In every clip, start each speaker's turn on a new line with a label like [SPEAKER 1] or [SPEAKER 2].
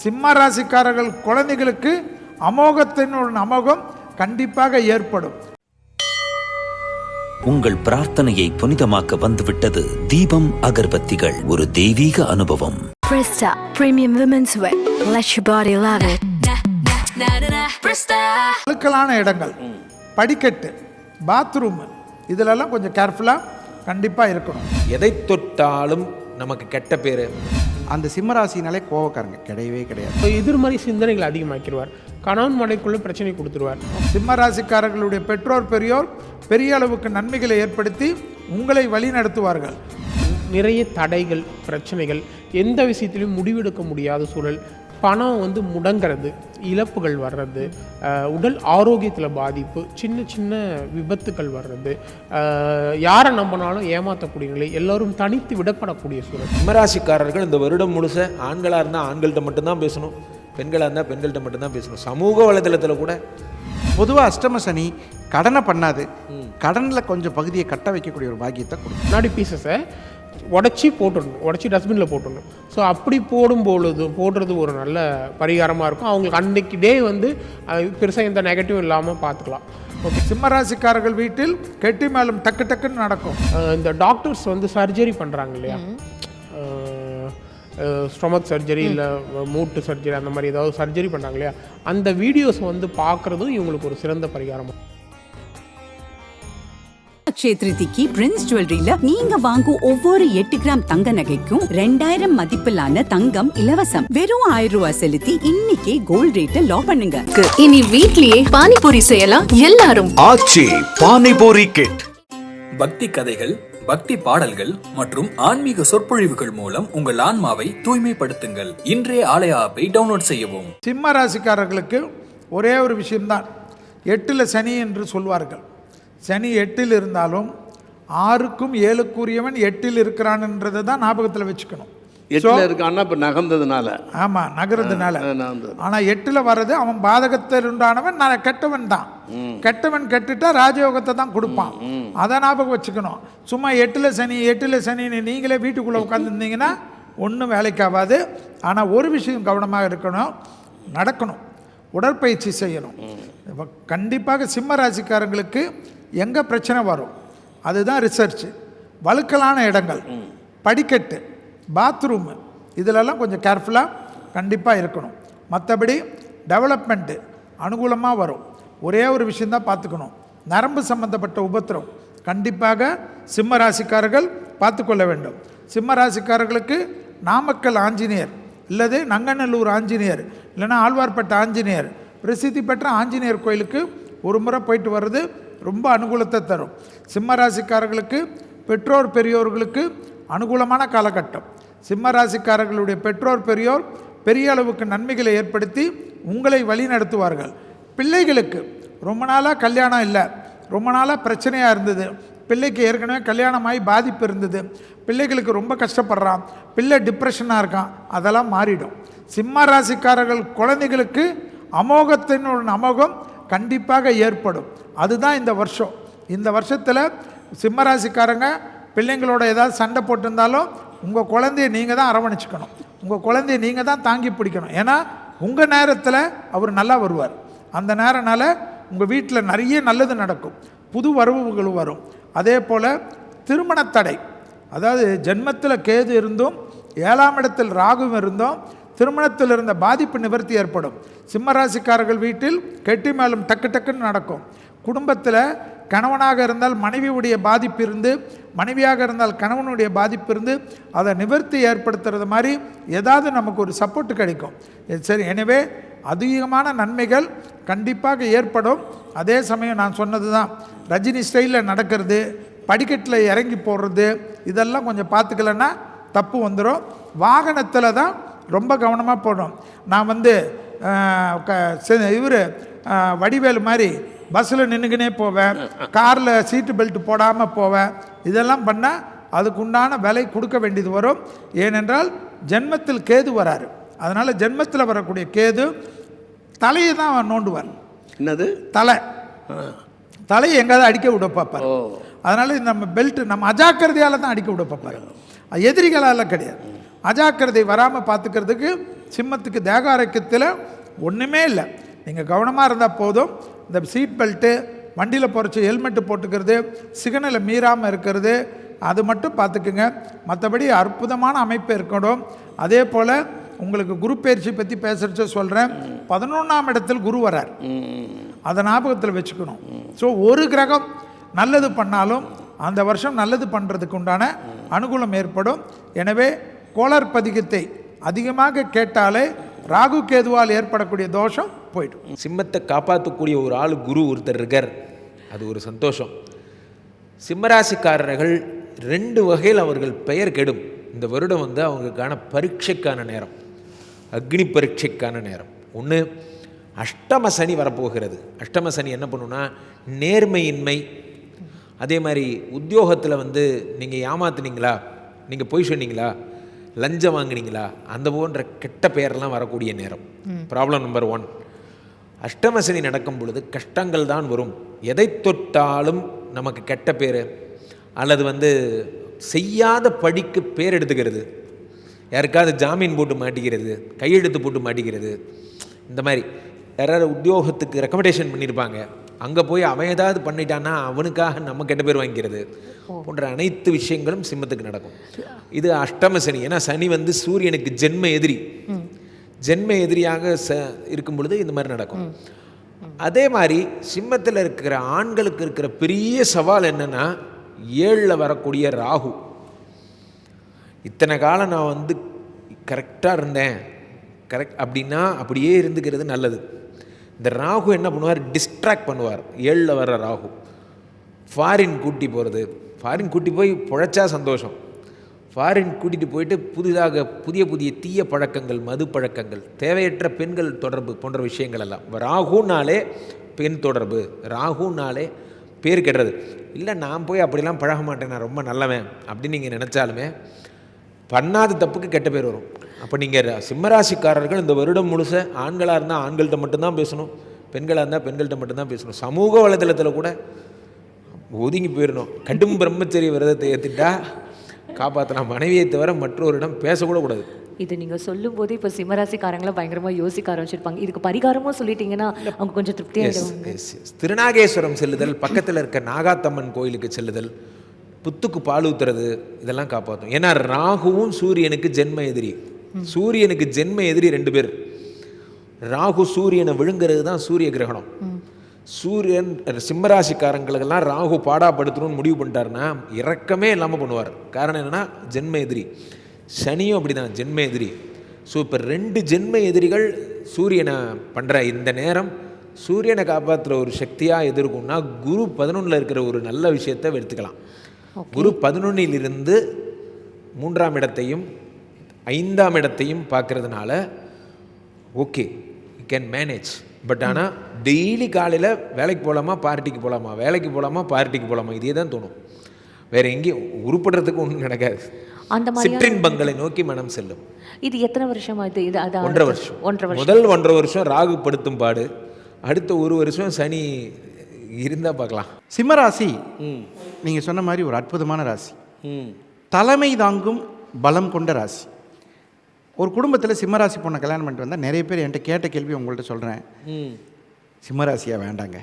[SPEAKER 1] சிம்ம ராசிக்காரர்கள் குழந்தைகளுக்கு அமோகத்தின் ஒரு அமோகம் கண்டிப்பாக ஏற்படும்.
[SPEAKER 2] உங்கள் பிரார்த்தனையை புனிதமாக்க வந்துவிட்டது தீபம் அகர்பத்திகள். ஒரு தெய்வீக அனுபவம்.
[SPEAKER 3] Presta Premium Women's Wear. Let your body love it.
[SPEAKER 1] அழுக்கலான இடங்கள், படிக்கட்டு, பாத்ரூம், இதிலெல்லாம் கொஞ்சம் கேர்ஃபுல்லாக கண்டிப்பாக இருக்கணும்.
[SPEAKER 4] எதை தொட்டாலும் நமக்கு கெட்ட பேர்.
[SPEAKER 5] அந்த சிம்மராசினாலே கோவக்காரங்க கிடையவே கிடையாது.
[SPEAKER 6] எதிர்மறை சிந்தனைகள் அதிகமாக்கிடுவார். கணவன் மனைக்குள்ள பிரச்சனை கொடுத்துருவார்.
[SPEAKER 1] சிம்ம ராசிக்காரர்களுடைய பெற்றோர் பெரியோர் பெரிய அளவுக்கு நன்மைகளை ஏற்படுத்தி உங்களை வழி நடத்துவார்கள்.
[SPEAKER 6] நிறைய தடைகள், பிரச்சனைகள், எந்த விஷயத்திலையும் முடிவெடுக்க முடியாத சூழல், பணம் முடங்கிறது, இழப்புகள் வர்றது, உடல் ஆரோக்கியத்தில் பாதிப்பு, சின்ன சின்ன விபத்துக்கள் வர்றது, யாரை நம்பினாலும் ஏமாற்றக்கூடிய நிலை, எல்லோரும் தனித்து விடப்படக்கூடிய சூழல்.
[SPEAKER 4] சிம்மராசிக்காரர்கள் இந்த வருடம் முழுச ஆண்களாக இருந்தால் ஆண்கள்கிட்ட மட்டும்தான் பேசணும், பெண்களாக இருந்தால் பெண்கள்கிட்ட மட்டும்தான் பேசணும். சமூக வலைதளத்தில் கூட
[SPEAKER 5] பொதுவாக அஷ்டம சனி கடனை பண்ணாது, கடனில் கொஞ்சம் பகுதியை கட்ட வைக்கக்கூடிய ஒரு பாக்கியத்தை கொடுக்கும்.
[SPEAKER 6] முன்னாடி பீசஸை உடச்சி போட்டுடணும், உடச்சி டஸ்ட்பினில் போட்டுடணும். ஸோ அப்படி போடுறது ஒரு நல்ல பரிகாரமாக இருக்கும். அவங்களுக்கு அன்றைக்கி டே பெருசாக எந்த நெகட்டிவும் இல்லாமல் பார்த்துக்கலாம்.
[SPEAKER 1] ஓகே, சிம்மராசிக்காரர்கள் வீட்டில் கெட்டி மேலும் டக்கு டக்குன்னு நடக்கும்.
[SPEAKER 6] இந்த டாக்டர்ஸ் சர்ஜரி பண்ணுறாங்க இல்லையா, ஸ்டொமக் சர்ஜரி இல்லை மூட்டு சர்ஜரி, அந்த மாதிரி ஏதாவது சர்ஜரி பண்ணுறாங்க இல்லையா, அந்த வீடியோஸ் பார்க்குறதும் இவங்களுக்கு ஒரு சிறந்த பரிகாரமாக.
[SPEAKER 7] க்ஷேத்ரிதிக்கு பிரின்ஸ் ஜுவல்லரியில நீங்க வாங்கும் ஒவ்வொரு 8 கிராம் தங்க நகைக்கும் 2000 மதிப்பிலான தங்கம் இலவசம். வெறும் 1000 ரூபாய் செலுத்தி இன்னைக்கே கோல்ட் ரேட்டை லாக் பண்ணுங்க.
[SPEAKER 3] இனி வீட்லயே பானிபூரி செய்யலாம் எல்லாரும்.
[SPEAKER 8] ஆச்சி பானிபூரி கிட்.
[SPEAKER 9] பக்தி கதைகள், பக்தி பாடல்கள் மற்றும் ஆன்மீக சொற்பொழிவுகள் மூலம் உங்கள் ஆன்மாவை தூய்மைப்படுத்துங்கள். இன்றைய ஆலய ஆப்பை டவுன்லோட் செய்யவும்.
[SPEAKER 1] சிம்ம ராசிக்காரர்களுக்கு ஒரே ஒரு விஷயம்தான், 8ல் சனி என்று சொல்வார்கள். சனி 8ல் இருந்தாலும் 6க்கும் 7க்குரியவன் 8ல் இருக்கிறான்ன்றதை தான் ஞாபகத்தில் வச்சுக்கணும்.
[SPEAKER 10] 8ல் இருக்கான்னா இப்போ நகர்ந்ததுனால,
[SPEAKER 1] ஆமாம் நகர்றதுனால. ஆனால் 8ல் வர்றது அவன் பாதகத்தில் உண்டானவன், நான் கெட்டவன் தான். கெட்டவன் கெட்டுட்டா ராஜயோகத்தை தான் கொடுப்பான். அதை ஞாபகம் வச்சுக்கணும். சும்மா 8ல் சனின்னு நீங்களே வீட்டுக்குள்ளே உட்காந்துருந்தீங்கன்னா ஒன்றும் வேலைக்காகாது. ஆனால் ஒரு விஷயம் கவனமாக இருக்கணும், நடக்கணும், உடற்பயிற்சி செய்யணும். கண்டிப்பாக சிம்ம ராசிக்காரங்களுக்கு எங்கே பிரச்சனை வரும் அதுதான் ரிசர்ச். வழுக்கலான இடங்கள், படிக்கட்டு, பாத்ரூம், இதிலெல்லாம் கொஞ்சம் கேர்ஃபுல்லாக கண்டிப்பாக இருக்கணும். மற்றபடி டெவலப்மெண்ட்டு அனுகூலமாக வரும். ஒரே ஒரு விஷயந்தான் பார்த்துக்கணும், நரம்பு சம்பந்தப்பட்ட உபத்திரம் கண்டிப்பாக சிம்ம ராசிக்காரர்கள் பார்த்துக்கொள்ள வேண்டும். சிம்ம ராசிக்காரர்களுக்கு நாமக்கல் ஆஞ்சநேயர் இல்லது நங்கநல்லூர் ஆஞ்சநேயர் இல்லைன்னா ஆழ்வார்பேட்டை ஆஞ்சநேயர், பிரசித்தி பெற்ற ஆஞ்சநேயர் கோயிலுக்கு ஒரு முறை போயிட்டு வர்றது ரொம்ப அனுகூலத்தை தரும். சிம்ம ராசிக்காரர்களுக்கு பெற்றோர் பெரியோர்களுக்கு அனுகூலமான காலகட்டம். சிம்ம ராசிக்காரர்களுடைய பெற்றோர் பெரியோர் பெரிய அளவுக்கு நன்மைகளை ஏற்படுத்தி உங்களை வழி நடத்துவார்கள். பிள்ளைகளுக்கு ரொம்ப நாளாக கல்யாணம் இல்லை, ரொம்ப நாளாக பிரச்சனையாக இருந்தது, பிள்ளைக்கு ஏற்கனவே கல்யாணமாகி பாதிப்பு இருந்தது, பிள்ளைகளுக்கு ரொம்ப கஷ்டப்படுறான், பிள்ளை டிப்ரெஷனாக இருக்கான், அதெல்லாம் மாறிடும். சிம்ம ராசிக்காரர்கள் குழந்தைகளுக்கு அமோகத்தின் ஒரு அமோகம் கண்டிப்பாக ஏற்படும். அதுதான் இந்த வருஷம். இந்த வருஷத்தில் சிம்மராசிக்காரங்க பிள்ளைங்களோட ஏதாவது சண்டை போட்டிருந்தாலும் உங்கள் குழந்தைய நீங்கள் தான் அரவணைச்சிக்கணும், உங்கள் குழந்தைய நீங்கள் தான் தாங்கி பிடிக்கணும். ஏன்னா உங்கள் நேரத்தில் அவர் நல்லா வருவார். அந்த நேரனால் உங்கள் வீட்டில் நிறைய நல்லது நடக்கும், புது வரவுகள் வரும். அதே போல் திருமணத்தடை, அதாவது ஜென்மத்தில் கேது இருந்தும் 7ஆம் இடத்தில் ராகுவும் இருந்தும் திருமணத்தில் இருந்த பாதிப்பு நிவர்த்தி ஏற்படும். சிம்மராசிக்காரர்கள் வீட்டில் கெட்டி மேலும் டக்கு டக்குன்னு நடக்கும். குடும்பத்தில் கணவனாக இருந்தால் மனைவியுடைய பாதிப்பு இருந்து, மனைவியாக இருந்தால் கணவனுடைய பாதிப்பு இருந்து அதை நிவர்த்தி ஏற்படுத்துறது மாதிரி ஏதாவது நமக்கு ஒரு சப்போர்ட் கிடைக்கும். சரி, எனவே அதிகமான நன்மைகள் கண்டிப்பாக ஏற்படும். அதே சமயம் நான் சொன்னது தான், ரஜினி ஸ்டைலில் நடக்கிறது, படிக்கட்டில் இறங்கி போடுறது, இதெல்லாம் கொஞ்சம் பார்த்துக்கலன்னா தப்பு வந்துடும். வாகனத்தில் தான் ரொம்ப கவனமாக போடணும். நான் இவர் வடிவேலு மாதிரி பஸ்ஸில் நின்றுக்கினே போவேன், காரில் சீட்டு பெல்ட் போடாமல் போவேன். இதெல்லாம் பண்ணால் அதுக்குண்டான விலை கொடுக்க வேண்டியது வரும். ஏனென்றால் ஜென்மத்தில் கேது வராரு. அதனால் ஜென்மத்தில் வரக்கூடிய கேது தலையை தான் அவன் நோண்டுவார்.
[SPEAKER 10] என்னது
[SPEAKER 1] தலையை எங்கேயாவது அடிக்க விட பார்ப்பார். அதனால் நம்ம பெல்ட்டு நம்ம அஜாக்கிரதையால் தான் அடிக்க விட பார்ப்பார், எதிரிகளால் கிடையாது. அஜாக்கிரதை வராமல் பார்த்துக்கிறதுக்கு சிம்மத்துக்கு தேக ஆரோக்கியத்தில் ஒன்றுமே இல்லை. நீங்கள் கவனமாக இருந்தால் போதும். இந்த சீட் பெல்ட்டு, வண்டியில் போகிறச்ச ஹெல்மெட்டு போட்டுக்கிறது, சிக்னலை மீறாமல் இருக்கிறது, அது மட்டும் பார்த்துக்குங்க. மற்றபடி அற்புதமான அமைப்பு இருக்கணும். அதே போல் உங்களுக்கு குரு பயிற்சி பற்றி பேசுகிறச்ச சொல்கிறேன். 11ஆம் இடத்தில் குரு வரார், அதை ஞாபகத்தில் வச்சுக்கணும். ஸோ ஒரு கிரகம் நல்லது பண்ணாலும் அந்த வருஷம் நல்லது பண்ணுறதுக்கு உண்டான அனுகூலம் ஏற்படும். எனவே கோளர் பதிகத்தை அதிகமாக கேட்டாலே ராகு கேதுவால் ஏற்படக்கூடிய தோஷம் போயிடும்.
[SPEAKER 4] சிம்மத்தை காப்பாற்றக்கூடிய ஒரு ஆள் குரு ஒருத்தர் இருக்கார், அது ஒரு சந்தோஷம். சிம்மராசிக்காரர்கள் 2 வகையில் அவர்கள் பெயர் கெடும். இந்த வருடம் வந்து அவங்களுக்கான பரீட்சைக்கான நேரம், அக்னி பரீட்சைக்கான நேரம். ஒன்று, அஷ்டம சனி வரப்போகிறது. அஷ்டம சனி என்ன பண்ணுன்னா, நேர்மையின்மை, அதே மாதிரி உத்தியோகத்தில் வந்து நீங்கள் ஏமாத்துனீங்களா, நீங்கள் பொய் சொன்னீங்களா, லஞ்சம் வாங்கினீங்களா, அந்த போன்ற கெட்ட பெயரெல்லாம் வரக்கூடிய நேரம். Problem number 1. அஷ்டம சனி நடக்கும் பொழுது கஷ்டங்கள் தான் வரும். எதை தொட்டாலும் நமக்கு கெட்ட பேர், அல்லது வந்து செய்யாத படிக்கு பேர் எடுத்துக்கிறது, யாருக்காவது ஜாமீன் போட்டு மாட்டிக்கிறது, கையெழுத்து போட்டு மாட்டிக்கிறது, இந்த மாதிரி யாராவது உத்தியோகத்துக்கு ரெக்கமெண்டேஷன் பண்ணியிருப்பாங்க, அங்கே போய் அவன் ஏதாவது பண்ணிட்டான்னா அவனுக்காக நம்ம கெட்ட பேர் வாங்கிக்கிறது போன்ற அனைத்து விஷயங்களும் சிம்மத்துக்கு நடக்கும். இது அஷ்டம சனி. ஏன்னா சனி வந்து சூரியனுக்கு ஜென்ம எதிரி, ஜென்ம எதிரியாக இருக்கும் பொழுது இந்த மாதிரி நடக்கும். அதே மாதிரி சிம்மத்தில் இருக்கிற ஆண்களுக்கு இருக்கிற பெரிய சவால் என்னென்னா, 7ல் வரக்கூடிய ராகு. இத்தனை காலம் நான் வந்து கரெக்டாக இருந்தேன், கரெக்ட் அப்படின்னா அப்படியே இருந்துக்கிறது நல்லது. இந்த ராகு என்ன பண்ணுவார், டிஸ்ட்ராக்ட் பண்ணுவார். 7ல் வர்ற ராகு ஃபாரின் கூட்டி போகிறது, ஃபாரின் கூட்டி போய் பிழைச்சா சந்தோஷம். ஃபாரின் கூட்டிகிட்டு போயிட்டு புதிய புதிய தீய பழக்கங்கள், மது பழக்கங்கள், தேவையற்ற பெண்கள் தொடர்பு போன்ற விஷயங்கள் எல்லாம். ராகுனாலே பெண் தொடர்பு, ராகுனாலே பேர் கெடுறது. இல்லை நான் போய் அப்படிலாம் பழக மாட்டேன், நான் ரொம்ப நல்லவன் அப்படின்னு நீங்கள் நினச்சாலுமே பண்ணாத தப்புக்கு கெட்ட பேர் வரும். அப்போ நீங்கள் சிம்மராசிக்காரர்கள் இந்த வருடம் முழுச ஆண்களாக இருந்தால் ஆண்கள்கிட்ட மட்டும்தான் பேசணும், பெண்களாக இருந்தால் பெண்கள்கிட்ட மட்டும்தான் பேசணும். சமூக வலைதளத்தில் கூட ஒதுங்கி போயிடணும். கடும் பிரம்மச்சரிய விரதத்தை ஏற்றுட்டா காப்பாற்றலாம். மனைவியை தவிர மற்றவரிடம் பேசக்கூட கூடாது.
[SPEAKER 11] இது நீங்கள் சொல்லும் போது இப்போ சிம்மராசிக்காரங்களை பயங்கரமாக யோசிக்க ஆரம்பிச்சிருப்பாங்க. இதுக்கு பரிகாரமும் சொல்லிட்டீங்கன்னா அவங்க கொஞ்சம் திருப்தியாக.
[SPEAKER 4] திருநாகேஸ்வரம் செல்லுதல், பக்கத்தில் இருக்க நாகாத்தம்மன் கோயிலுக்கு செல்லுதல், புத்துக்கு பால் ஊத்துறது, இதெல்லாம் காப்பாற்றும். ஏன்னா ராகுவும் சூரியனுக்கு ஜென்ம எதிரி. சூரியனுக்கு ஜென்ம எதிரி 2 பேர். ராகு சூரியனை விழுங்கிறது தான் சூரிய கிரகணம். சூரியன் சிம்மராசிக்காரங்களுக்கெல்லாம் ராகு பாடாப்படுத்தணும்னு முடிவு பண்ணிட்டாருன்னா இறக்கமே இல்லாமல் பண்ணுவார். காரணம் என்னென்னா ஜென்ம எதிரி. சனியும் அப்படி தான் ஜென்ம எதிரி. ஸோ இப்போ 2 ஜென்ம எதிரிகள் சூரியனை பண்ணுற இந்த நேரம் சூரியனை காப்பாற்றுற ஒரு சக்தியாக எதிர்க்கும்னா குரு 11ல் இருக்கிற ஒரு நல்ல விஷயத்தை எடுத்துக்கலாம். குரு 11லிருந்து 3ஆம் இடத்தையும் 5ஆம் இடத்தையும் பார்க்கறதுனால okay, you can manage. But ஆனால் டெய்லி காலையில் வேலைக்கு போகலாமா, பார்ட்டிக்கு போகலாமா, வேலைக்கு போகலாமா, பார்ட்டிக்கு போகலாமா, இதே தான் தோணும். வேறு எங்கேயும் உருப்படுறதுக்கு ஒன்றும் நடக்காது.
[SPEAKER 11] அந்த மாதிரி
[SPEAKER 4] சிற்றின்பங்களை நோக்கி மனம் செல்லும்.
[SPEAKER 11] இது எத்தனை வருஷமா? இது
[SPEAKER 4] 1.5 வருஷம். முதல் 1.5 வருஷம் ராகு படுத்தும் பாடு, அடுத்த 1 வருஷம் சனி இருந்தால் பார்க்கலாம்.
[SPEAKER 5] சிம்மராசி நீங்கள் சொன்ன மாதிரி ஒரு அற்புதமான ராசி, தலைமை தாங்கும் பலம் கொண்ட ராசி. ஒரு குடும்பத்தில் சிம்மராசி பொண்ணை கல்யாணம் பண்ணிட்டு வந்தால் நிறைய பேர் என்கிட்ட கேட்ட கேள்வி உங்கள்கிட்ட சொல்கிறேன். சிம்மராசியாக வேண்டாங்க.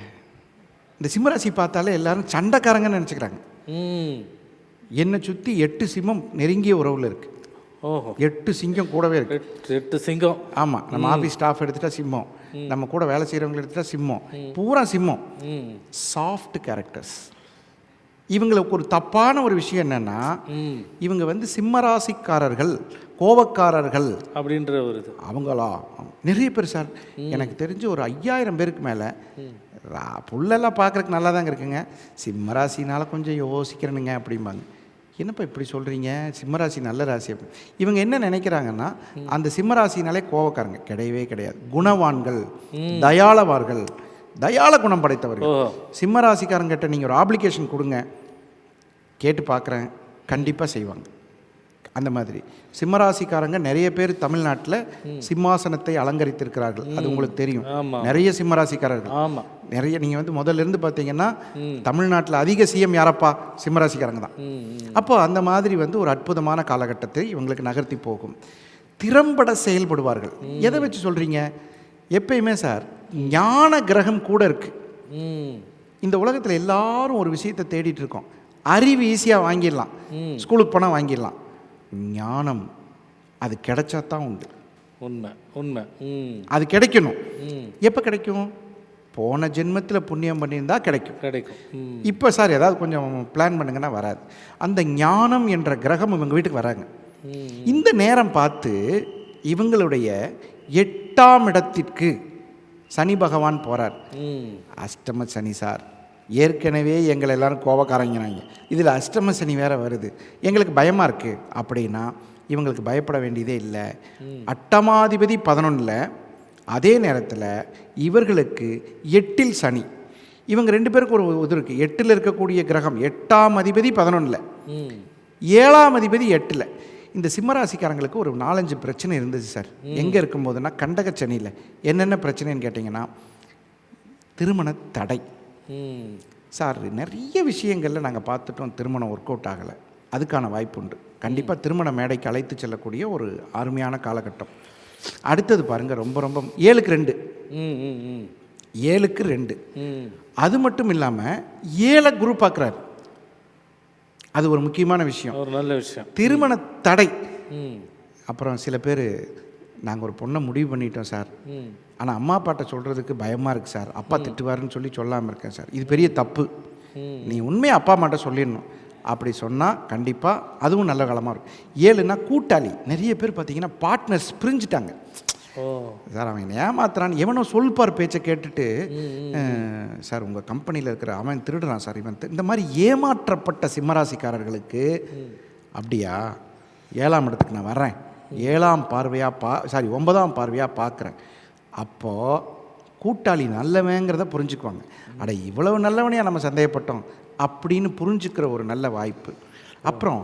[SPEAKER 5] இந்த சிம்மராசி பார்த்தாலே எல்லாரும் சண்டைக்காரங்கன்னு நினச்சிக்கிறாங்க. என்னை சுற்றி 8 சிம்மம் நெருங்கிய உறவில் இருக்குது. 8 சிங்கம் கூடவே இருக்குது.
[SPEAKER 10] 8 சிங்கம்.
[SPEAKER 5] ஆமாம், நம்ம ஆஃபீஸ் ஸ்டாஃப் எடுத்துட்டா சிம்மம், நம்ம கூட வேலை செய்கிறவங்க எடுத்துட்டா சிம்மம், பூரா சிம்மம். Soft characters. இவங்களுக்கு ஒரு தப்பான ஒரு விஷயம் என்னன்னா, இவங்க வந்து சிம்மராசிக்காரர்கள் கோபக்காரர்கள்
[SPEAKER 10] அப்படின்ற ஒரு இது.
[SPEAKER 5] அவங்களா நிறைய பேர் சார், எனக்கு தெரிஞ்சு ஒரு 5000 பேருக்கு மேலே புள்ளெல்லாம் பார்க்குறதுக்கு நல்லா தாங்க இருக்குங்க, சிம்மராசினால கொஞ்சம் யோசிக்கிறேனுங்க அப்படிம்பாங்க. என்னப்பா இப்படி சொல்கிறீங்க, சிம்மராசி நல்ல ராசி அப்படி. இவங்க என்ன நினைக்கிறாங்கன்னா, அந்த சிம்மராசினாலே கோபக்காரங்க கிடையவே கிடையாது. குணவான்கள், தயாளவார்கள், தயாள குணம் படைத்தவர்கள். சிம்மராசிக்காரங்கிட்ட நீங்கள் ஒரு ஆப்ளிகேஷன் கொடுங்க, கேட்டு பார்க்குறேன், கண்டிப்பாக செய்வாங்க. அந்த மாதிரி சிம்மராசிக்காரங்க நிறைய பேர் தமிழ்நாட்டில் சிம்மாசனத்தை அலங்கரித்திருக்கிறார்கள். அது உங்களுக்கு தெரியும். நிறைய சிம்மராசிக்காரர்கள் நிறைய. நீங்கள் வந்து முதல்ல இருந்து பார்த்தீங்கன்னா தமிழ்நாட்டில் அதிக சிஎம் யாரப்பா, சிம்மராசிக்காரங்க தான். அப்போ அந்த மாதிரி வந்து ஒரு அற்புதமான காலகட்டத்தை இவங்களுக்கு நகர்த்தி போகும். திறம்பட செயல்படுவார்கள். எதை வச்சு சொல்கிறீங்க? எப்பயுமே சார் ஞான கிரகம் கூட இருக்குது. இந்த உலகத்தில் எல்லாரும் ஒரு விஷயத்தை தேடிட்டு இருக்கோம். அறிவு ஈஸியாக வாங்கிடலாம், ஸ்கூலுக்கு போனால் வாங்கிடலாம். ஞானம் அது கிடைச்சா தான் உண்டு.
[SPEAKER 10] உண்மை உண்மை.
[SPEAKER 5] அது கிடைக்கணும். எப்போ கிடைக்கும்? போன ஜென்மத்தில் புண்ணியம் பண்ணியிருந்தா கிடைக்கும். இப்போ சார் ஏதாவது கொஞ்சம் பிளான் பண்ணுங்கன்னா வராது. அந்த ஞானம் என்ற கிரகம் இவங்க வீட்டுக்கு வராங்க. இந்த நேரம் பார்த்து இவங்களுடைய 8ஆம் இடத்திற்கு சனி பகவான் போகிறார். அஷ்டம சனி சார், ஏற்கனவே எங்களை எல்லாரும் கோபக்காரங்கிறாங்க, இதில் அஷ்டம சனி வேறு வருது, எங்களுக்கு பயமாக இருக்குது அப்படின்னா இவங்களுக்கு பயப்பட வேண்டியதே இல்லை. அட்டமாதிபதி 11ல், அதே நேரத்தில் இவர்களுக்கு 8ல் சனி. இவங்க 2 பேருக்கு ஒரு இது இருக்குது. 8ல் இருக்கக்கூடிய கிரகம் 8ஆம் அதிபதி 11ல், 7ஆம் அதிபதி 8ல். இந்த சிம்மராசிக்காரங்களுக்கு ஒரு 4-5 பிரச்சனை இருந்துச்சு சார். எங்கே இருக்கும்போதுன்னா கண்டக சனியில். என்னென்ன பிரச்சனைன்னு கேட்டிங்கன்னா, திருமண தடை சார். நிறைய விஷயங்களில் நாங்கள் பார்த்துட்டோம், திருமணம் ஒர்க் அவுட் ஆகலை. அதுக்கான வாய்ப்பு உண்டு. கண்டிப்பாக திருமண மேடைக்கு அழைத்து செல்லக்கூடிய ஒரு அருமையான காலகட்டம். அடுத்தது பாருங்கள், ரொம்ப ரொம்ப 7க்கு 2, 7க்கு 2. அது மட்டும் இல்லாமல் 7 குரு பார்க்குறாரு. அது ஒரு முக்கியமான விஷயம்,
[SPEAKER 10] ஒரு நல்ல விஷயம்.
[SPEAKER 5] திருமண தடை. அப்புறம் சில பேர், நாங்கள் ஒரு பொண்ணை முடிவு பண்ணிட்டோம் சார், ஆனால் அம்மா அப்பாட்ட சொல்கிறதுக்கு பயமாக இருக்குது சார், அப்பா திட்டுவாருன்னு சொல்லி சொல்லாமல் இருக்கேன் சார். இது பெரிய தப்பு. நீ உண்மையை அப்பா அம்மாட்ட சொல்லிடணும். அப்படி சொன்னால் கண்டிப்பாக அதுவும் நல்ல காலமாக இருக்கும். 7னா கூட்டாளி. நிறைய பேர் பார்த்தீங்கன்னா பார்ட்னர்ஸ் பிரிஞ்சுட்டாங்க சார். அவன் ஏமாத்துறான்னு எவனோ சொல்பார் பேச்சை கேட்டுட்டு, சார் உங்கள் கம்பெனியில் இருக்கிற அவன் திருடுறான் சார், இவன் இந்த மாதிரி ஏமாற்றப்பட்ட சிம்மராசிக்காரர்களுக்கு, அப்படியா 7ஆம் இடத்துக்கு நான் வர்றேன், 7ஆம் பார்வையாக 9ஆம் பார்வையாக பார்க்குறேன். அப்போது கூட்டாளி நல்லவங்கிறத புரிஞ்சுக்குவாங்க. அட இவ்வளவு நல்லவனையாக நம்ம சந்தேகப்பட்டோம் அப்படின்னு புரிஞ்சுக்கிற ஒரு நல்ல வாய்ப்பு. அப்புறம்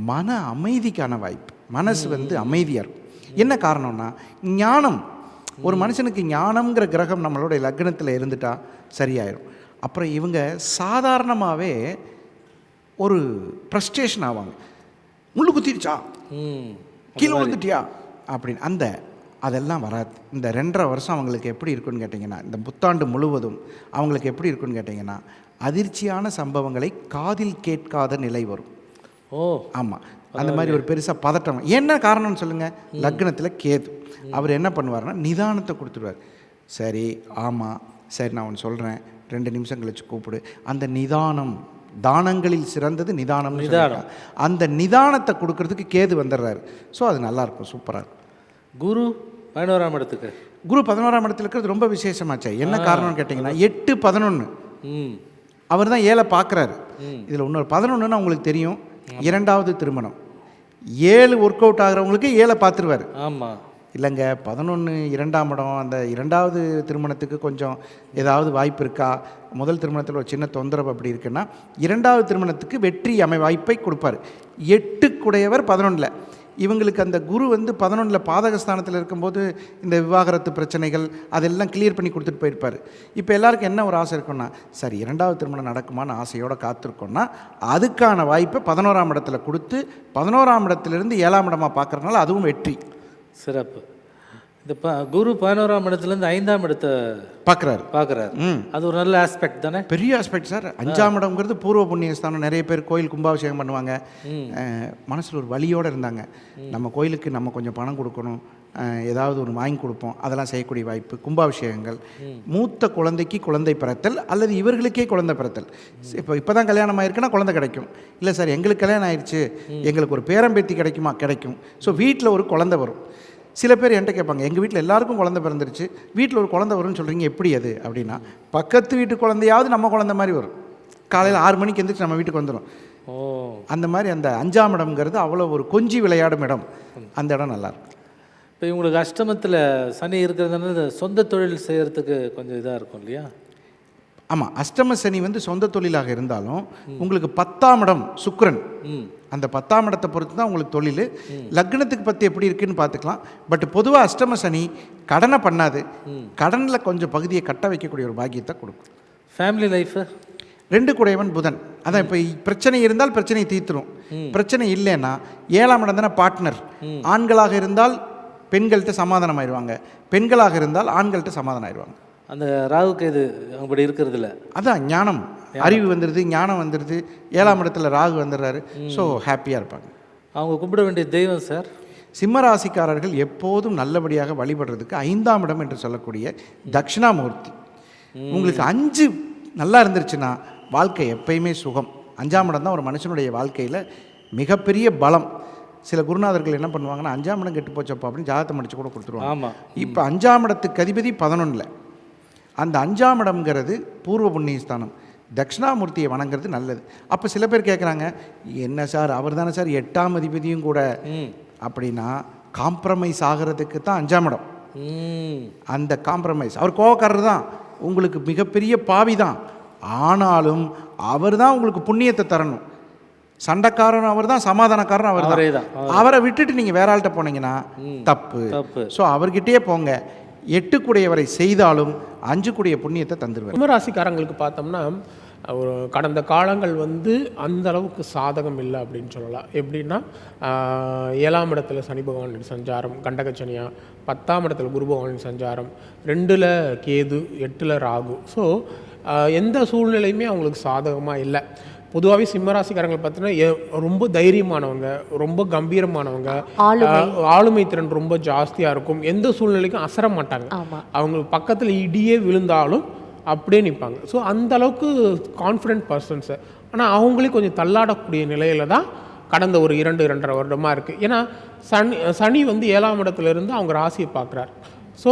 [SPEAKER 5] மன அமைதிக்கான வாய்ப்பு. மனசு அமைதியாக இருக்கும். என்ன காரணம்னா ஞானம். ஒரு மனுஷனுக்கு ஞானம்ங்கிற கிரகம் நம்மளுடைய லக்னத்தில் இருந்துட்டா சரியாயிடும். அப்புறம் இவங்க சாதாரணமாகவே ஒரு ப்ரஸ்ட்ரேஷன் ஆவாங்க. முள்ளு குத்திடுச்சா, கீழே விழுந்துட்டியா அப்படின்னு அதெல்லாம் வராது. இந்த 2.5 வருஷம் அவங்களுக்கு எப்படி இருக்குன்னு கேட்டிங்கன்னா, இந்த புத்தாண்டு முழுவதும் அவங்களுக்கு எப்படி இருக்குன்னு கேட்டிங்கன்னா, அதிர்ச்சியான சம்பவங்களை காதில் கேட்காத நிலை வரும். ஆமாம், அந்த மாதிரி ஒரு பெருசாக பதட்டம். என்ன காரணம்னு சொல்லுங்கள்? லக்னத்தில் கேது. அவர் என்ன பண்ணுவார்னா நிதானத்தை கொடுத்துருவார். சரி, ஆமாம், சரி நான் ஒன்று சொல்கிறேன், 2 நிமிஷம் கழிச்சு கூப்பிடு. அந்த நிதானம், தானங்களில் சிறந்தது நிதானம். அந்த நிதானத்தை கொடுக்கறதுக்கு கேது வந்துடுறாரு. ஸோ அது நல்லாயிருக்கும், சூப்பராக இருக்கும்.
[SPEAKER 10] குரு 11ஆம் இடத்துக்கு,
[SPEAKER 5] குரு 11ஆம் இடத்துல இருக்கிறது ரொம்ப விசேஷமாச்சா. என்ன காரணம்னு கேட்டிங்கன்னா 8, 11 அவர் தான் 7 பார்க்குறாரு. இதில் இன்னொரு 11ன்னா உங்களுக்கு தெரியும், 2வது திருமணம். 7 ஒர்க் அவுட் ஆகிறவங்களுக்கு 7 பார்த்துருவார்.
[SPEAKER 10] ஆமாம்,
[SPEAKER 5] இல்லைங்க 11 2ஆம் இடம். அந்த 2வது திருமணத்துக்கு கொஞ்சம் ஏதாவது வாய்ப்பு இருக்கா? முதல் திருமணத்தில் ஒரு சின்ன தொந்தரவு அப்படி இருக்குன்னா 2வது திருமணத்துக்கு வெற்றி வாய்ப்பை கொடுப்பார். 8 11ல். இவங்களுக்கு அந்த குரு 11ல் பாதகஸ்தானத்தில் இருக்கும்போது இந்த விவாகரத்து பிரச்சனைகள் அதெல்லாம் கிளியர் பண்ணி கொடுத்துட்டு போயிருப்பார். இப்போ எல்லாருக்கும் என்ன ஒரு ஆசை இருக்குன்னா, சரி 2வது திருமணம் நடக்குமான்னு ஆசையோடு காத்திருக்கோன்னா அதுக்கான வாய்ப்பை 11ஆம் இடத்துல கொடுத்து 11ஆம் இடத்துலேருந்து 7ஆம் இடமாக பார்க்குறதுனால அதுவும் வெற்றி.
[SPEAKER 10] சிறப்பு. இந்த குரு 11ஆம் இடத்துலேருந்து 5ஆம் இடத்தை பார்க்குறாரு. அது ஒரு நல்ல ஆஸ்பெக்ட் தானே, பெரிய
[SPEAKER 5] ஆஸ்பெக்ட் சார். 5ஆம் இடம்ங்கிறது பூர்வ புண்ணியஸ்தானம். நிறைய பேர் கோயில் கும்பாபிஷேகம் பண்ணுவாங்க. மனசில் ஒரு வலியோடு இருந்தாங்க, நம்ம கோயிலுக்கு நம்ம கொஞ்சம் பணம் கொடுக்கணும், ஏதாவது ஒரு வாங்கி கொடுப்போம், அதெல்லாம் செய்யக்கூடிய வாய்ப்பு. கும்பாபிஷேகங்கள், மூத்த குழந்தைக்கு குழந்தை பிறத்தல் அல்லது இவர்களுக்கே குழந்தை பிறத்தல். இப்போ தான் கல்யாணம் ஆயிருக்குன்னா குழந்தை கிடைக்கும். இல்லை சார் எங்களுக்கு கல்யாணம் ஆயிடுச்சு, எங்களுக்கு ஒரு பேரம்பேத்தி கிடைக்குமா? கிடைக்கும். ஸோ வீட்டில் ஒரு குழந்தை வரும். சில பேர் என்கிட்ட கேட்பாங்க, எங்கள் வீட்டில் எல்லாருக்கும் குழந்தை பிறந்துருச்சு, வீட்டில் ஒரு குழந்தை வரும்னு சொல்கிறீங்க, எப்படி அது அப்படின்னா, பக்கத்து வீட்டு குழந்தையாவது நம்ம குழந்தை மாதிரி வரும். காலையில் 6 மணிக்கு எந்திரிச்சு நம்ம வீட்டுக்கு வந்துடும். அந்த மாதிரி அந்த 5ஆம் இடம்ங்கிறது அவ்வளோ ஒரு கொஞ்சி விளையாடும் இடம். அந்த இடம் நல்லாயிருக்கும்.
[SPEAKER 10] இப்போ இவங்களுக்கு அஷ்டமத்தில் சனி இருக்கிறதுனால சொந்த தொழில் செய்கிறதுக்கு கொஞ்சம் இதாக இருக்கும் இல்லையா?
[SPEAKER 5] ஆமாம், அஷ்டம சனி சொந்த தொழிலாக இருந்தாலும் உங்களுக்கு 10ஆம் இடம் சுக்கிரன், அந்த 10ஆம் இடத்தை பொறுத்து தான் உங்களுக்கு தொழில். லக்னத்துக்கு பற்றி எப்படி இருக்குன்னு பார்த்துக்கலாம். பட் பொதுவாக அஷ்டம சனி கடனை பண்ணாது, கடனில் கொஞ்சம் பகுதியை கட்ட வைக்கக்கூடிய ஒரு பாக்கியத்தை கொடுக்கும்.
[SPEAKER 10] ஃபேமிலி லைஃபு
[SPEAKER 5] 2 குடையவன் புதன். அதான் இப்போ பிரச்சனை இருந்தால் பிரச்சனை தீர்த்துரும். பிரச்சனை இல்லைன்னா 7ஆம் இடம் தானே பார்ட்னர். ஆண்களாக இருந்தால் பெண்கள்கிட்ட சமாதானம் ஆயிடுவாங்க, பெண்களாக இருந்தால் ஆண்கள்கிட்ட சமாதானம் ஆயிடுவாங்க.
[SPEAKER 10] அந்த ராகுக்கு இது அப்படி இருக்கிறது இல்லை.
[SPEAKER 5] அதான் ஞானம், அறிவு வந்துடுது, ஞானம் வந்துடுது. 7ஆம் இடத்துல ராகு வந்துடுறாரு. ஸோ ஹாப்பியாக இருப்பாங்க.
[SPEAKER 10] அவங்க கும்பிட வேண்டிய தெய்வம் சார்,
[SPEAKER 5] சிம்மராசிக்காரர்கள் எப்போதும் நல்லபடியாக வழிபடுறதுக்கு 5ஆம் இடம் என்று சொல்லக்கூடிய தட்சிணாமூர்த்தி. உங்களுக்கு 5 நல்லா இருந்துருச்சுன்னா வாழ்க்கை எப்பயுமே சுகம். 5ஆம் இடம் தான் ஒரு மனுஷனுடைய வாழ்க்கையில் மிகப்பெரிய பலம். சில குருநாதர்கள் என்ன பண்ணுவாங்கன்னா 5ஆம் இடம் கெட்டு போச்சப்போ அப்படின்னு ஜாதகத்தை முடிச்சு கூட கொடுத்துருவாங்க.
[SPEAKER 10] ஆமாம்.
[SPEAKER 5] இப்போ 5ஆம் இடத்துக்கு அதிபதி 11. அந்த 5ஆம் இடம்ங்கிறது பூர்வ புண்ணிய ஸ்தானம். தட்சிணாமூர்த்தியை வணங்குறது நல்லது. அப்போ சில பேர் கேட்குறாங்க, என்ன சார் அவர் தானே சார் 8ஆம் அதிபதியும் கூட அப்படின்னா, காம்ப்ரமைஸ் ஆகிறதுக்கு தான் 5ஆம் இடம். அந்த காம்ப்ரமைஸ், அவர் கோவக்காரர் தான், உங்களுக்கு மிகப்பெரிய பாவி தான், ஆனாலும் அவர் தான் உங்களுக்கு புண்ணியத்தை தரணும். சண்டைக்காரன் அவர் தான், சமாதானக்காரன் அவர் தான். அவரை விட்டுட்டு நீங்கள் வேற ஆள்கிட்ட போனீங்கன்னா தப்பு. ஸோ அவர்கிட்டயே போங்க. 8 கூடையவரை செய்தாலும் 5 கூடிய புண்ணியத்தை தந்துடுவார்.
[SPEAKER 6] கும்பராசிக்காரங்களுக்கு பார்த்தோம்னா ஒரு கடந்த காலங்கள் வந்து அந்த அளவுக்கு சாதகம் இல்லை அப்படின்னு சொல்லலாம். எப்படின்னா 7ஆம் இடத்துல சனி பகவானின் சஞ்சாரம் கண்டகச்சனியா, 10ஆம் இடத்துல குரு பகவானின் சஞ்சாரம், 2ல் கேது, 8ல் ராகு. ஸோ எந்த சூழ்நிலையுமே அவங்களுக்கு சாதகமாக இல்லை. பொதுவாகவே சிம்மராசிக்காரங்களை பார்த்தீங்கன்னா ரொம்ப தைரியமானவங்க, ரொம்ப கம்பீரமானவங்க, ஆளுமை திறன் ரொம்ப ஜாஸ்தியாக இருக்கும். எந்த சூழ்நிலைக்கும் அசர மாட்டாங்க. அவங்க பக்கத்தில் இடியே விழுந்தாலும் அப்படியே நிற்பாங்க. ஸோ அந்த அளவுக்கு கான்ஃபிடென்ட் பர்சன்ஸு. ஆனால் அவங்களே கொஞ்சம் தள்ளாடக்கூடிய நிலையில தான் கடந்த ஒரு 2-2.5 வருடமாக இருக்குது. ஏன்னா சனி வந்து 7ஆம் இடத்துல இருந்து அவங்க ராசியை பார்க்குறாரு. ஸோ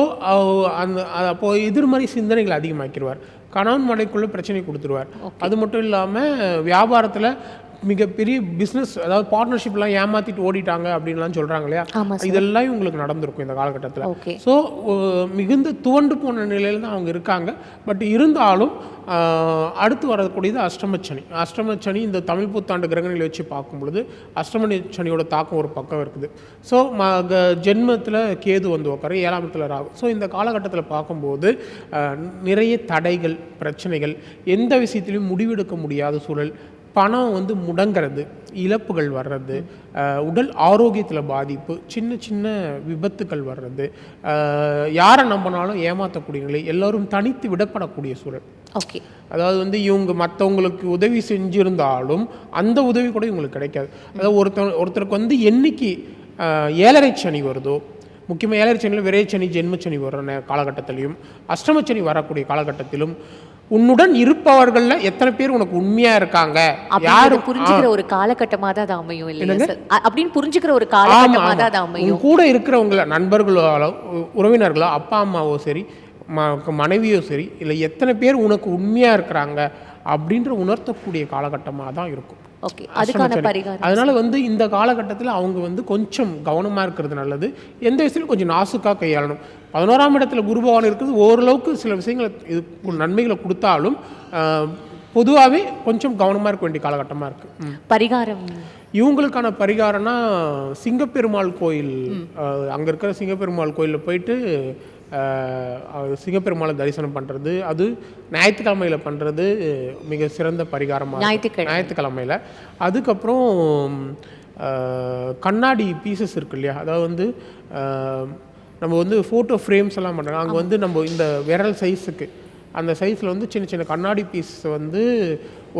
[SPEAKER 6] அந்த அப்போது எதிர்மறை சிந்தனைகள் அதிகமாக்கிடுவார். கணவன் மனைக்குள்ளே பிரச்சனை கொடுத்துருவார். அது மட்டும் இல்லாமல் வியாபாரத்தில் மிகப்பெரிய பிஸ்னஸ், அதாவது பார்ட்னர்ஷிப்லாம் ஏமாற்றிட்டு ஓடிட்டாங்க அப்படின்லாம் சொல்கிறாங்க இல்லையா, இதெல்லாம் இவங்களுக்கு நடந்திருக்கும் இந்த காலகட்டத்தில். ஸோ மிகுந்த துவண்டு போன நிலையில் தான் அவங்க இருக்காங்க. பட் இருந்தாலும் அடுத்து வரக்கூடியது அஷ்டமச்சனி. அஷ்டமச்சனி இந்த தமிழ் புத்தாண்டு கிரகணியில் வச்சு பார்க்கும் பொழுது அஷ்டமச்சனியோட தாக்கம் ஒரு பக்கம் இருக்குது. ஸோ ஜென்மத்தில் கேது வந்து உட்கார, 7ஆம் இடத்துல ராகு. ஸோ இந்த காலகட்டத்தில் பார்க்கும்போது நிறைய தடைகள், பிரச்சனைகள், எந்த விஷயத்திலையும் முடிவெடுக்க முடியாத சூழல், பணம் வந்து முடங்கிறது, இழப்புகள் வர்றது, உடல் ஆரோக்கியத்தில் பாதிப்பு, சின்ன சின்ன விபத்துக்கள் வர்றது, யாரை நம்பினாலும் ஏமாற்றக்கூடிய நிலை, எல்லோரும் தனித்து விடப்படக்கூடிய சூழல்.
[SPEAKER 11] ஓகே,
[SPEAKER 6] அதாவது வந்து இவங்க மற்றவங்களுக்கு உதவி செஞ்சுருந்தாலும் அந்த உதவி கூட இவங்களுக்கு கிடைக்காது. அதாவது ஒருத்தருக்கு வந்து என்னைக்கு 7.5 சனி வருதோ, முக்கியமாக 7.5 சனியில் விரைச்சனி ஜென்மச்சனி வர காலகட்டத்திலையும் அஷ்டமச்சனி வரக்கூடிய காலகட்டத்திலும் உன்னுடன் இருப்பவர்கள்ல எத்தனை பேர் உனக்கு உண்மையா இருக்காங்க
[SPEAKER 11] யாரு புரிஞ்சுக்கிற ஒரு காலகட்டமா தான் அது அமையும் இல்லையா சார்? அப்படின்னு புரிஞ்சுக்கிற ஒரு காலகட்டமா தான் அது அமையும்.
[SPEAKER 6] கூட இருக்கிறவங்கள, நண்பர்களோ உறவினர்களோ, அப்பா அம்மாவோ சரி, மனைவியோ சரி, இல்லை எத்தனை பேர் உனக்கு உண்மையா இருக்கிறாங்க அப்படின்ற உணர்த்தக்கூடிய காலகட்டமாக தான் இருக்கும்.
[SPEAKER 11] ஓகே, அதுக்கான பரிகாரம்.
[SPEAKER 6] அதனால வந்து இந்த காலகட்டத்தில் அவங்க வந்து கொஞ்சம் கவனமாக இருக்கிறது நல்லது. எந்த விஷயத்திலும் கொஞ்சம் நாசுக்காக கையாளணும். 11ஆம் இடத்துல குரு பகவான் இருக்கிறது ஓரளவுக்கு சில விஷயங்களை இது நன்மைகளை கொடுத்தாலும் பொதுவாகவே கொஞ்சம் கவனமாக இருக்க வேண்டிய காலகட்டமாக இருக்குது.
[SPEAKER 11] பரிகாரம்
[SPEAKER 6] இவங்களுக்கான பரிகாரம்னா சிங்கப்பெருமாள் கோயில், அங்கே இருக்கிற சிங்கப்பெருமாள் கோயிலில் போயிட்டு சிங்கப்பெருமாளை தரிசனம் பண்ணுறது, அது ஞாயிற்றுக்கிழமையில் பண்ணுறது மிக சிறந்த பரிகாரமாக, ஞாயிற்றுக்கிழமையில். அதுக்கப்புறம் கண்ணாடி பீசஸ் இருக்கு இல்லையா, அதாவது வந்து நம்ம வந்து ஃபோட்டோ ஃப்ரேம்ஸ் எல்லாம் பண்ணுறாங்க, அங்கே வந்து நம்ம இந்த விரல் சைஸுக்கு அந்த சைஸில் வந்து சின்ன சின்ன கண்ணாடி பீஸ் வந்து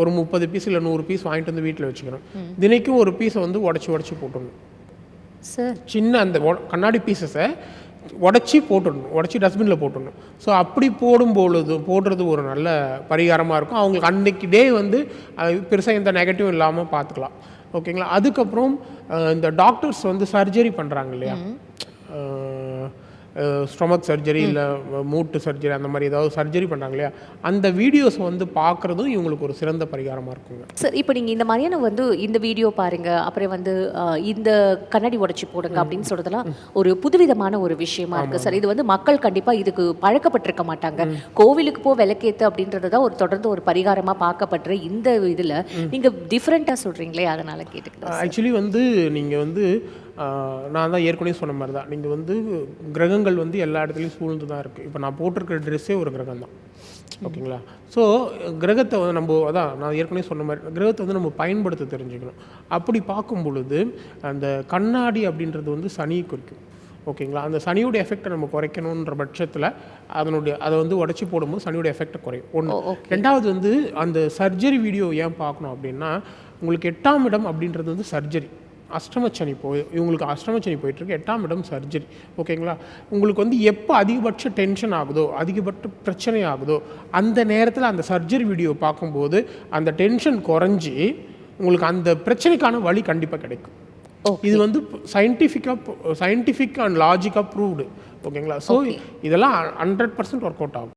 [SPEAKER 6] ஒரு 30 பீஸ் இல்லை 100 பீஸ் வாங்கிட்டு வந்து வீட்டில் வச்சுக்கணும். தினைக்கும் ஒரு பீஸை வந்து உடச்சி போட்டுடணும்
[SPEAKER 11] சார்.
[SPEAKER 6] சின்ன அந்த கண்ணாடி பீசஸை உடச்சி போட்டுடணும், உடச்சி டஸ்ட்பினில் போட்டுடணும். ஸோ அப்படி போடுறது ஒரு நல்ல பரிகாரமாக இருக்கும். அவங்களுக்கு அன்றைக்கி டே வந்து பெருசாக எந்த நெகட்டிவும் இல்லாமல் பார்த்துக்கலாம். ஓகேங்களா. அதுக்கப்புறம் இந்த டாக்டர்ஸ் வந்து சர்ஜரி பண்ணுறாங்க இல்லையா, ஸ்டொமக் சர்ஜரி இல்லை மூட்டு சர்ஜரி, அந்த மாதிரி ஏதாவது சர்ஜரி பண்ணுறாங்க இல்லையா, அந்த வீடியோஸ் வந்து பார்க்குறதும் இவங்களுக்கு ஒரு சிறந்த பரிகாரமாக இருக்குங்க.
[SPEAKER 11] சார், இப்போ நீங்கள் இந்த மாதிரியான வந்து இந்த வீடியோ பாருங்கள், அப்புறம் வந்து இந்த கண்ணாடி உடச்சி போடுங்க அப்படின்னு சொல்கிறதுலாம் ஒரு புதுவிதமான ஒரு விஷயமா இருக்குது சார். இது வந்து மக்கள் கண்டிப்பாக இதுக்கு பழக்கப்பட்டிருக்க மாட்டாங்க. கோவிலுக்கு விளக்கேற்று அப்படின்றது தான் ஒரு தொடர்ந்து ஒரு பரிகாரமாக பார்க்கப்படுற இந்த இதில் நீங்கள் டிஃப்ரெண்ட்டாக சொல்கிறீங்களே, அதனால் கேட்டுக்கிறேன்.
[SPEAKER 6] ஆக்சுவலி வந்து நீங்கள் வந்து நான் தான் ஏற்கனவே சொன்ன மாதிரி தான், நீங்கள் வந்து கிரகங்கள் வந்து எல்லா இடத்துலையும் சூழ்ந்து தான் இருக்குது. இப்போ நான் போட்டிருக்கிற ட்ரெஸ்ஸே ஒரு கிரகம் தான். ஓகேங்களா. ஸோ கிரகத்தை வந்து நம்ம அதான் நான் ஏற்கனவே சொன்ன மாதிரி கிரகத்தை வந்து நம்ம பயன்படுத்த தெரிஞ்சுக்கணும். அப்படி பார்க்கும் பொழுது அந்த கண்ணாடி அப்படின்றது வந்து சனியை குறிக்கும். ஓகேங்களா. அந்த சனியோட எஃபெக்டை நம்ம குறைக்கணுன்ற பட்சத்தில் அதை வந்து உடச்சி போடும்போது சனியோட எஃபெக்டை குறையும். ஒன்று. ரெண்டாவது வந்து அந்த சர்ஜரி வீடியோ ஏன் பார்க்கணும் அப்படின்னா, உங்களுக்கு 8ஆம் இடம் அப்படின்றது வந்து சர்ஜரி. அஷ்டமச்சனி இவங்களுக்கு அஷ்டமச்சனி போயிட்டுருக்கு, 8ஆம் இடம் சர்ஜரி. ஓகேங்களா. உங்களுக்கு வந்து எப்போ அதிகபட்ச டென்ஷன் ஆகுதோ, அதிகபட்ச பிரச்சனை ஆகுதோ, அந்த நேரத்தில் அந்த சர்ஜரி வீடியோ பார்க்கும்போது அந்த டென்ஷன் குறைஞ்சி உங்களுக்கு அந்த பிரச்சனைக்கான வழி கண்டிப்பாக கிடைக்கும். இது வந்து சயின்டிஃபிக் அண்ட் லாஜிக்காக ப்ரூவ்டு. ஓகேங்களா. ஸோ இதெல்லாம் 100% ஒர்க் அவுட் ஆகும்.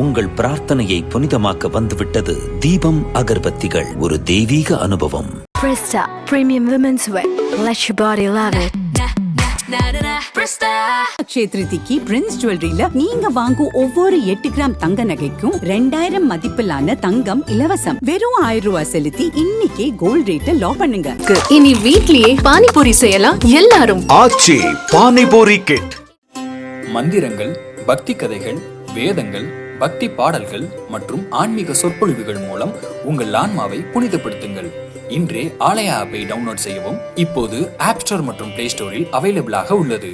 [SPEAKER 2] உங்கள் பிரார்த்தனையை புனிதமாக்க வந்துவிட்டது தீபம் அகர்பத்திகள். ஒரு தெய்வீக அனுபவம்.
[SPEAKER 3] Presta Premium Women's Wear. Let your body love it.
[SPEAKER 7] Akshaya திருதிக்கு பிரின்ஸ் ஜுவல்லரியில நீங்க வாங்கும் ஒவ்வொரு 8 கிராம் தங்க நகைக்கும் 2000 மதிப்பிலான தங்கம் இலவசம். வெறும் 1000 ரூபாய் செலுத்தி இன்னைக்கே கோல்ட் ரேட்டை லாக் பண்ணுங்க.
[SPEAKER 12] இனி வீட்லயே பானிபூரி செய்யலாம் எல்லாரும்.
[SPEAKER 8] ஆச்சி பானிபூரி கிட்.
[SPEAKER 9] மந்திரங்கள், பக்தி கதைகள், வேதங்கள், பக்தி பாடல்கள் மற்றும் ஆன்மீக சொற்பொழிவுகள் மூலம் உங்கள் ஆன்மாவை புனிதப்படுத்துங்கள். இன்றே ஆலயா ஆப்பை டவுன்லோட் செய்யவும். இப்போது ஆப் ஸ்டோர் மற்றும் பிளே ஸ்டோரில் அவைலபிளாக உள்ளது.